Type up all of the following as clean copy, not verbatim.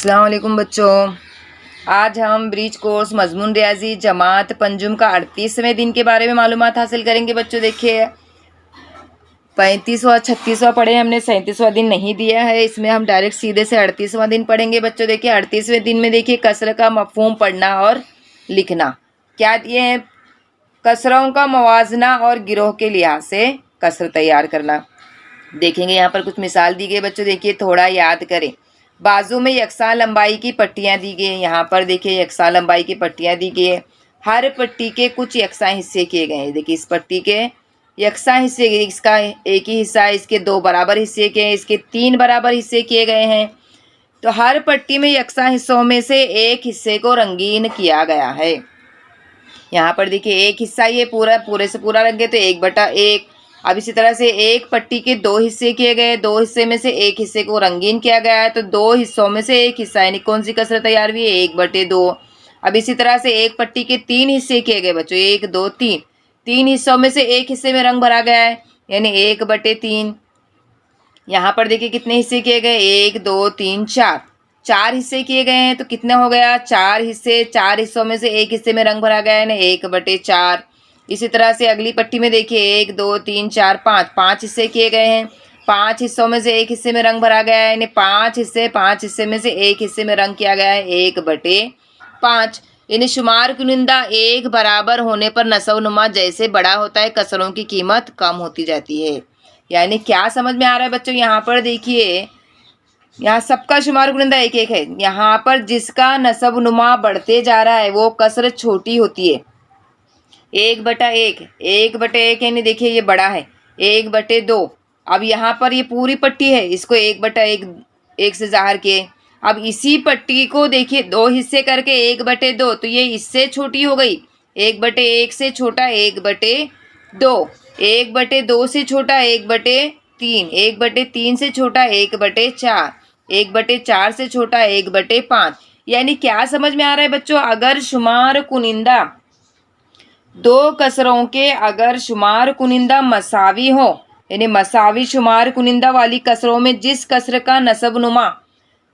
अस्सलाम वालेकुम बच्चों। आज हम ब्रीच कोर्स मजमून रियाजी जमात पंजुम का 38वें दिन के बारे में मालूमात हासिल करेंगे। बच्चों देखिए 35वां 36वां पढ़े हमने, 37वां दिन नहीं दिया है। इसमें हम डायरेक्ट सीधे से 38वां दिन पढ़ेंगे। बच्चों देखिए 38वें दिन में देखिए कसर का मफहूम पढ़ना और लिखना। क्या दिए हैं? कसरों का मवाजना और गिरोह के लिहाज से कसर तैयार करना। देखेंगे यहाँ पर कुछ मिसाल दी गई। बच्चों देखिए थोड़ा याद करें। बाजू में यकसा लंबाई की पट्टियाँ दी गई हैं। यहाँ पर देखिए यकसा लंबाई की पट्टियाँ दी गई है। हर पट्टी के कुछ यकसा हिस्से किए गए हैं। देखिए इस पट्टी के यकसा हिस्से, इसका एक ही हिस्सा है, इसके 2 बराबर हिस्से किए हैं, इसके 3 बराबर हिस्से किए गए हैं। तो हर पट्टी में यकसा हिस्सों में से एक हिस्से को रंगीन किया गया है। यहाँ पर देखिए एक हिस्सा ये पूरे से पूरा रंगे तो 1/1। अब इसी तरह से एक पट्टी के 2 हिस्से किए गए, 2 हिस्से में से एक हिस्से को रंगीन किया गया है, तो 2 हिस्सों में से एक हिस्सा, यानी कौन सी कसरत तैयार हुई है? 1/2। अब इसी तरह से एक पट्टी के 3 हिस्से किए गए बच्चों, 1 2 3। 3 हिस्सों में से एक हिस्से में रंग भरा गया है, यानी 1/3। यहाँ पर देखिए कितने हिस्से किए गए? 1 2 3 4। 4 हिस्से किए गए हैं तो कितना हो गया? 4 हिस्से। 4 हिस्सों में से एक हिस्से में रंग भरा गया है ना, 1/4। इसी तरह से अगली पट्टी में देखिए 1 2 3 4 5। 5 हिस्से किए गए हैं। 5 हिस्सों में से एक हिस्से में रंग भरा गया है, यानी 5 हिस्से। 5 हिस्से में से एक हिस्से में रंग किया गया है, 1/5। यानी शुमार कुनिंदा एक बराबर होने पर नसब-नुमा जैसे बड़ा होता है, कसरों की कीमत कम होती जाती है। यानी क्या समझ में आ रहा है बच्चों? यहाँ पर देखिए यहाँ सबका शुमार कुनिंदा 1-1 है। यहाँ पर जिसका नसब नुमा बढ़ते जा रहा है वो कसर छोटी होती है। 1/1, 1/1 यानी देखिए ये बड़ा है। 1/2। अब यहाँ पर ये पूरी पट्टी है, इसको 1/1 से ज़ाहिर किए। अब इसी पट्टी को देखिए 2 हिस्से करके 1/2, तो ये इससे छोटी हो गई। 1/1 से छोटा 1/2, 1/2 से छोटा 1/3, 1/3 से छोटा 1/4, 1/4 से छोटा 1/5। यानी क्या समझ में आ रहा है बच्चों? अगर शुमार कुनिंदा 2 कसरों के अगर शुमार कुनिंदा मसावी हो, यानी मसावी शुमार कुनिंदा वाली कसरों में जिस कसर का नसब नुमा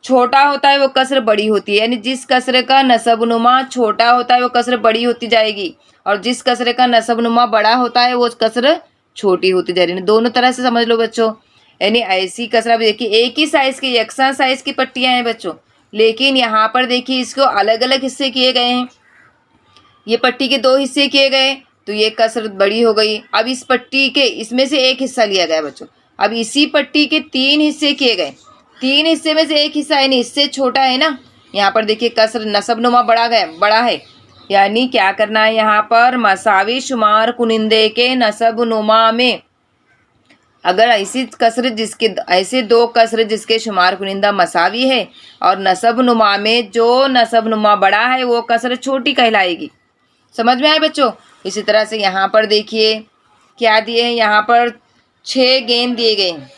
छोटा होता है वो कसर बड़ी होती है। यानी जिस कसर का नसब नुमा छोटा होता है वो कसर बड़ी होती जाएगी, और जिस कसर का नसब नुमा बड़ा होता है वो कसर छोटी होती जा रही है। दोनों तरह से समझ लो बच्चों। यानी ऐसी कसर, अब देखिए एक ही साइज के यकसा साइज की पट्टियां हैं बच्चों, लेकिन यहाँ पर देखिए इसको अलग अलग हिस्से किए गए हैं। ये पट्टी के 2 हिस्से किए गए तो ये कसरत बड़ी हो गई। अब इस पट्टी के इसमें से एक हिस्सा लिया गया बच्चों। अब इसी पट्टी के 3 हिस्से किए गए, 3 हिस्से में से एक हिस्सा यानी इससे छोटा है ना। यहाँ पर देखिए कसर नसब नुमा बड़ा है। यानी क्या करना है यहाँ पर? मसावी शुमार कुनिंदे के नसब नुमा में अगर ऐसी कसरत जिसके ऐसे 2 कसरत जिसके शुमार कुनिंदा मसावी है और नसब नुमा में जो नसब नुमा बड़ा है वो कसरत छोटी कहलाएगी। समझ में आए बच्चों? इसी तरह से यहाँ पर देखिए क्या दिए हैं। यहाँ पर 6 गेंद दिए गए हैं।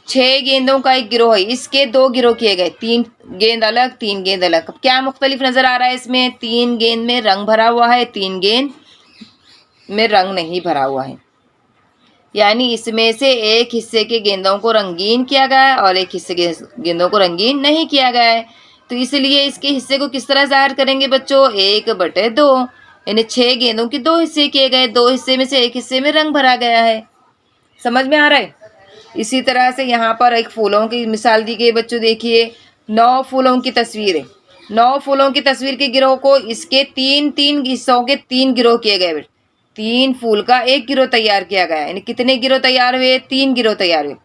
6 गेंदों का एक गिरोह है, इसके 2 गिरोह किए गए, 3 गेंद अलग 3 गेंद अलग। क्या मुख्तलिफ नजर आ रहा है इसमें? 3 गेंद में रंग भरा हुआ है, 3 गेंद में रंग नहीं भरा हुआ है। यानी इसमें से एक हिस्से के गेंदों को रंगीन किया गया है और एक हिस्से के गेंदों को रंगीन नहीं किया गया है। तो इसलिए इसके हिस्से को किस तरह ज़ाहिर करेंगे बच्चों? 1/2। यानी 6 गेंदों के 2 हिस्से किए गए, 2 हिस्से में से एक हिस्से में रंग भरा गया है। समझ में आ रहा है? इसी तरह से यहाँ पर एक फूलों की मिसाल दी गई बच्चों। देखिए 9 फूलों की तस्वीर है। 9 फूलों की तस्वीर के गिरोह को इसके 3-3 हिस्सों के 3 गिरोह किए गए। 3 फूल का एक गिरोह तैयार किया गया है। यानी कितने गिरोह तैयार हुए? 3 गिरोह तैयार हुए।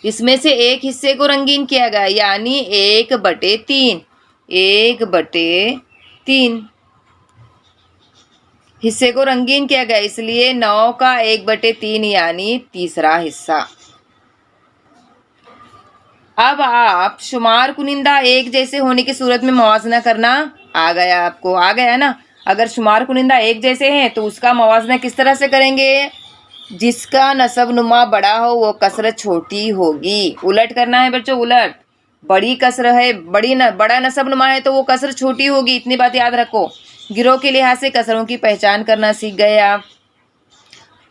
इसमें से एक हिस्से को रंगीन किया गया, यानी 1/3, 1/3 हिस्से को रंगीन किया गया, इसलिए 9 का 1/3 यानी तीसरा हिस्सा। अब आप शुमार कुनिंदा एक जैसे होने की सूरत में मवाजना करना आ गया आपको, आ गया ना। अगर शुमार कुनिंदा एक जैसे हैं तो उसका मवाजना किस तरह से करेंगे? जिसका नसब नुमा बड़ा हो वो कसरत छोटी होगी। उलट करना है बच्चों, उलट। बड़ी कसर है, बड़ा नसब नुमा है तो वो कसर छोटी होगी, इतनी बात याद रखो। गिरोह के लिहाज से कसरों की पहचान करना सीख गए आप।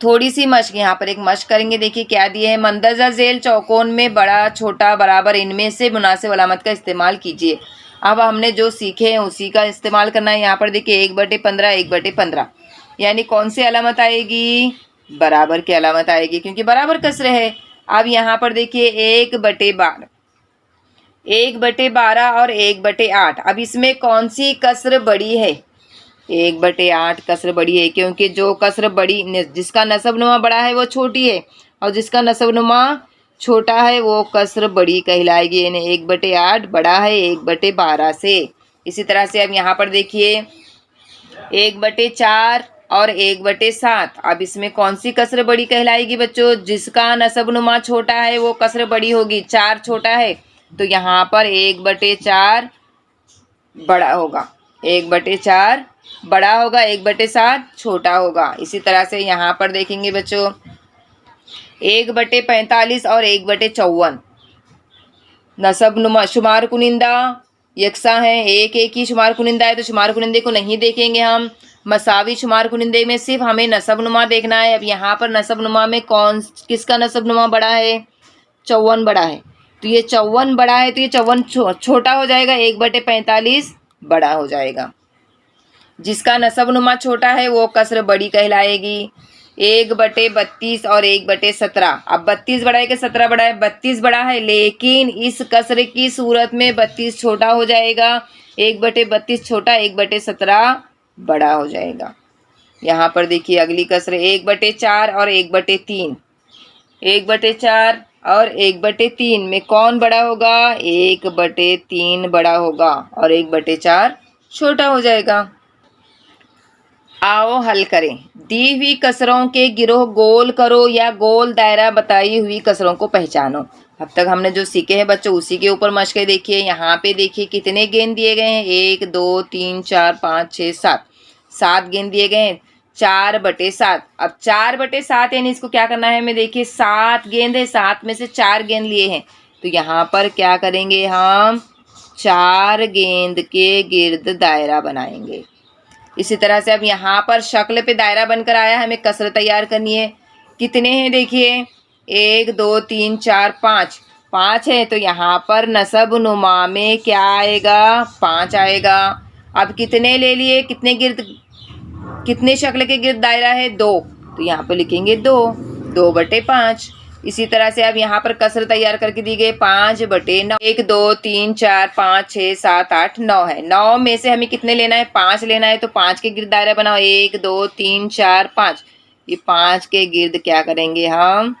थोड़ी सी मश्क, यहाँ पर एक मश्क करेंगे। देखिए क्या दिए है, मंदरजा झेल चौकोन में बड़ा छोटा बराबर इनमें से मुनासिब अलामत का इस्तेमाल कीजिए। अब हमने जो सीखे हैं उसी का इस्तेमाल करना है। यहाँ पर देखिए 1/15 1/15, यानी कौन सी अलामत आएगी, बराबर की अलामत आएगी, क्योंकि बराबर कसर है। अब यहाँ पर देखिए 1/12, 1/12 और 1/8। अब इसमें कौन सी कसर बड़ी है, 1/8 कसर बड़ी है, क्योंकि जो कसर बड़ी, जिसका नसब नुमा बड़ा है वो छोटी है, और जिसका नसब नुमा छोटा है वो कसर बड़ी कहलाएगी। यानी 1/8 बड़ा है 1/12 से। इसी तरह से अब यहाँ पर देखिए 1/4 और 1/7। अब इसमें कौन सी कसर बड़ी कहलाएगी बच्चों, जिसका नसब नुमा छोटा है वो कसर बड़ी होगी। 4 छोटा है तो यहाँ पर 1/4 बड़ा होगा, 1/4 बड़ा होगा, 1/7 छोटा होगा। इसी तरह से यहाँ पर देखेंगे बच्चों 1/45 और 1/54, नसब नुमा शुमार कुनिंदा यकसा है, एक एक ही शुमार कुनिंदा है, तो शुमार कुनिंदे को नहीं देखेंगे हम। मसावी शुमार कुनिंदे में सिर्फ हमें नसब नुमा देखना है। अब यहाँ पर नसब नुमा में किसका नसब नुमा बड़ा है, 54 बड़ा है, तो ये 54 बड़ा है, तो ये 54 छोटा हो जाएगा, 1/45 बड़ा हो जाएगा। जिसका नसब नुमा छोटा है वो कसर बड़ी कहलाएगी। 1/32 और 1/17। अब 32 बड़ा है कि 17 बड़ा है, 32 बड़ा है, लेकिन इस कसर की सूरत में 32 छोटा हो जाएगा, 1/32 छोटा, 1/17 बड़ा हो जाएगा। यहाँ पर देखिए अगली कसर 1/4 और 1/3, 1/4 और 1/3 में कौन बड़ा होगा, 1/3 बड़ा होगा और 1/4 छोटा हो जाएगा। आओ हल करें। दी हुई कसरों के गिरोह गोल करो या गोल दायरा बताई हुई कसरों को पहचानो। अब तक हमने जो सीखे हैं बच्चों उसी के ऊपर मशक़ें देखिए। यहाँ पे देखिए कितने गेंद दिए गए हैं, 1 2 3 4 5 6 7, 7 गेंद दिए गए हैं, 4/7। अब 4/7 यानी इसको क्या करना है हमें, देखिए 7 गेंद है, 7 में से 4 गेंद लिए हैं, तो यहाँ पर क्या करेंगे हम, 4 गेंद के गिर्द दायरा बनाएंगे। इसी तरह से अब यहाँ पर शक्ल पे दायरा बनकर आया, हमें कसर तैयार करनी है। कितने हैं देखिए, 1 2 3 4 5, 5 है, तो यहाँ पर नसब नुमा में क्या आएगा, 5 आएगा। अब कितने ले लिए, कितने गिर्द, कितने शक्ल के गिर्द दायरा है, 2, तो यहाँ पर लिखेंगे 2, 2/5। इसी तरह से अब यहाँ पर कसर तैयार करके दी गई 5/9। 1 2 3 4 5 6 7 8 9 है, 9 में से हमें कितने लेना है, 5 लेना है, तो 5 के गिर्द दायरा बनाओ, 1 2 3 4 5। ये 5 के गिर्द क्या करेंगे हम,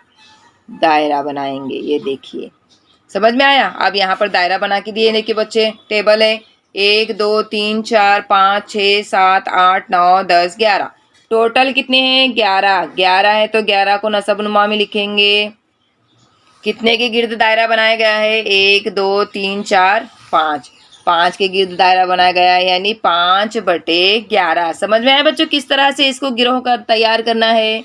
दायरा बनाएंगे। ये देखिए समझ में आया। अब यहाँ पर दायरा बना के दिए, देखिए बच्चे टेबल है, 1 2 3 4 5 6 7 8 9 10 11, टोटल कितने हैं, 11, 11 है, तो 11 को नसब नुमा में लिखेंगे। कितने के गिर्द दायरा बनाया गया है, 1 2 3 4 5, 5 के गिर्द दायरा बनाया गया है, यानी 5/11। समझ में आया बच्चों किस तरह से इसको गिरोह कर तैयार करना है।